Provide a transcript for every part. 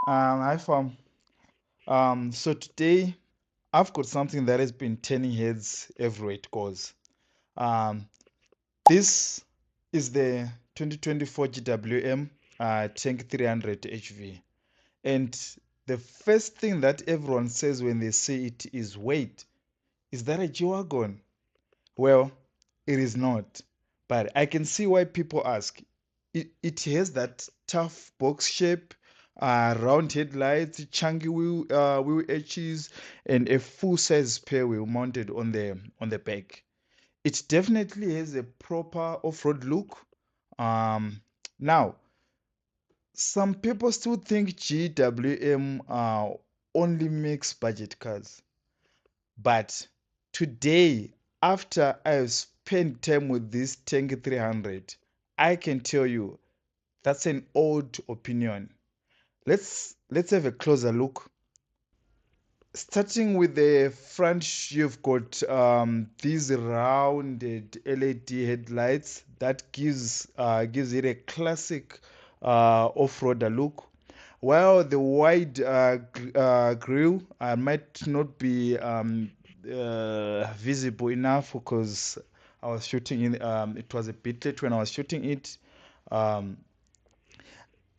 Hi fam. So today I've got something that has been turning heads everywhere it goes. Um, this is the 2024 GWM Tank 300 HV, and the first thing that everyone says when they see it is, "Wait, is that a G-Wagon?" Well, it is not, but I can see why people ask. It has that tough box shape, round headlights, chunky wheel edges, and a full-size spare wheel mounted on the back. It definitely has a proper off-road look. Um, Now, some people still think GWM only makes budget cars. But today, after I've spent time with this Tank 300, I can tell you that's an old opinion. Let's have a closer look. Starting with the front, you've got these rounded LED headlights that gives it a classic off-roader look. While the wide grille might not be visible enough because I was shooting in. It was a bit late when I was shooting it. Um,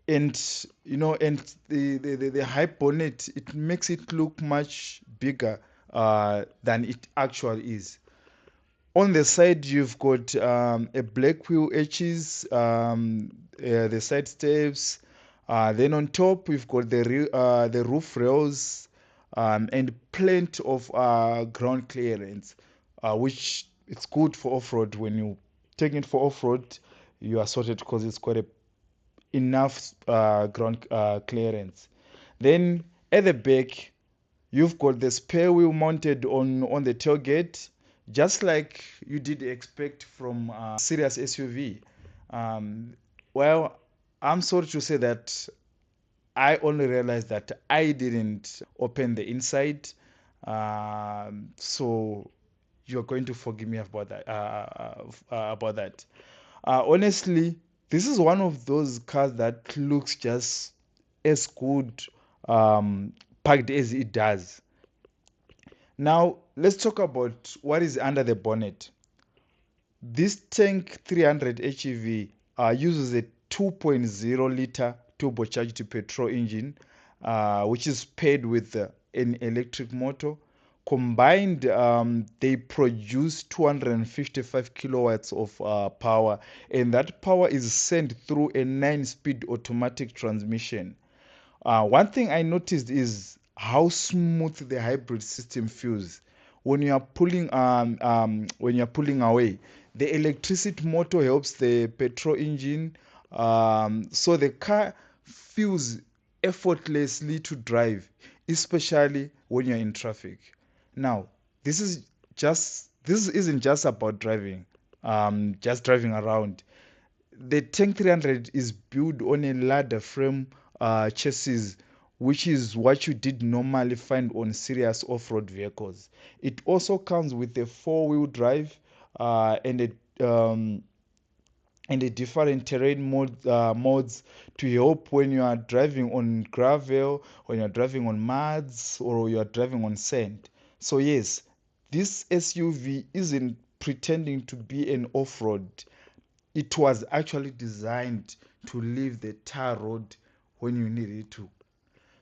and and the high bonnet, it makes it look much bigger than it actually is. On the side you've got a black wheel edges, the side steps, then on top we've got the roof rails, and plenty of ground clearance, which it's good for off-road. When you take it for off-road, you are sorted because it's quite a enough ground clearance. Then at the back, you've got the spare wheel mounted on the tailgate, just like you did expect from serious SUV. Um, well, I'm sorry to say that I only realized that I didn't open the inside. So you're going to forgive me about that. About that. Honestly, this is one of those cars that looks just as good packed as it does. Now, let's talk about what is under the bonnet. This Tank 300 HEV uses a 2.0 liter turbocharged petrol engine, which is paired with an electric motor. Combined, they produce 255 kilowatts of power, and that power is sent through a 9-speed automatic transmission. One thing I noticed is how smooth the hybrid system feels when you are pulling away. The electricity motor helps the petrol engine, so the car feels effortlessly to drive, especially when you're in traffic. Now, this isn't just about driving, just driving around. The Tank 300 is built on a ladder frame chassis, which is what you did normally find on serious off-road vehicles. It also comes with a four-wheel drive and a different modes to help when you are driving on gravel, when you are driving on muds, or you are driving on sand. So yes, this SUV isn't pretending to be an off-road. It was actually designed to leave the tar road when you need it to.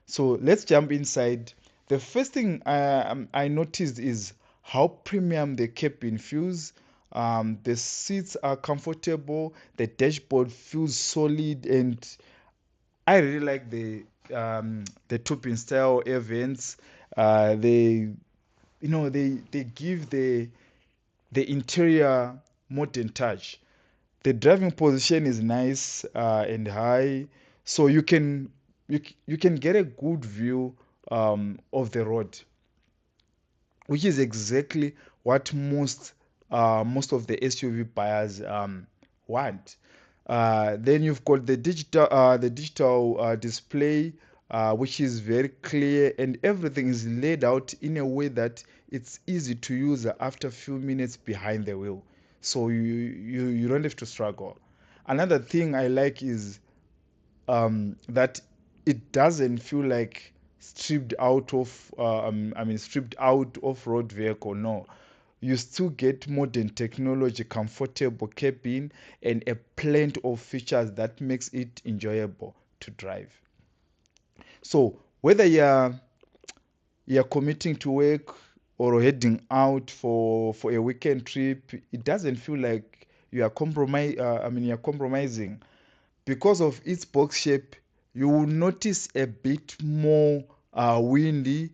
So let's jump inside. The first thing I noticed is how premium the cabin feels. The seats are comfortable, the dashboard feels solid, and I really like the two-pin style air vents. They they give the interior modern touch. The driving position is nice and high, so you can get a good view of the road, which is exactly what most of the SUV buyers want. Then you've got the digital display, which is very clear, and everything is laid out in a way that it's easy to use after a few minutes behind the wheel. So you don't have to struggle. Another thing I like is that it doesn't feel like stripped out of road vehicle. No, you still get modern technology, comfortable cabin, and a plenty of features that makes it enjoyable to drive. So whether you're committing to work or heading out for a weekend trip, it doesn't feel like you are you're compromising. Because of its box shape, you will notice a bit more windy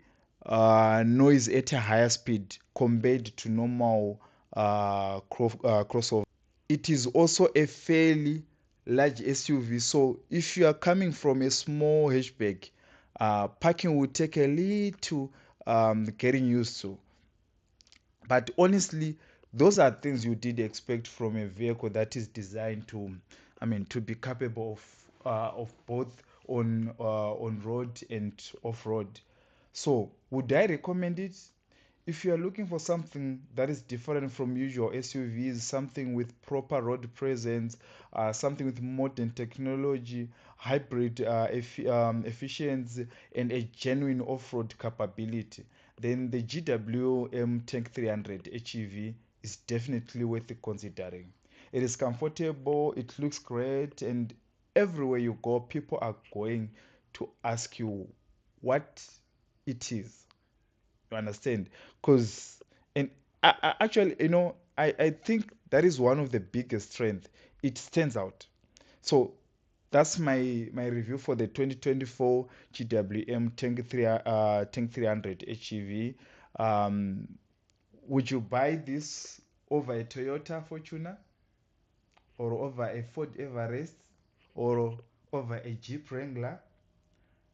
noise at a higher speed compared to normal crossover. It is also a fairly large SUV, so if you are coming from a small hatchback, parking will take a little getting used to. But honestly, those are things you did expect from a vehicle that is designed to be capable of both on road and off road. So, would I recommend it? If you are looking for something that is different from usual SUVs, something with proper road presence, something with modern technology, hybrid efficiency, and a genuine off-road capability, then the GWM Tank 300 HEV is definitely worth considering. It is comfortable, it looks great, and everywhere you go, people are going to ask you what it is. You understand? Because and actually, I think that is one of the biggest strength. It stands out. So that's my review for the 2024 GWM Tank 300 HEV. Um, would you buy this over a Toyota Fortuner or over a Ford Everest or over a Jeep Wrangler?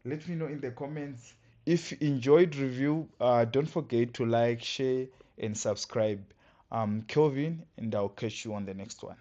Let me know in the comments. If you enjoyed review, don't forget to like, share, and subscribe. I'm Kelvin, and I'll catch you on the next one.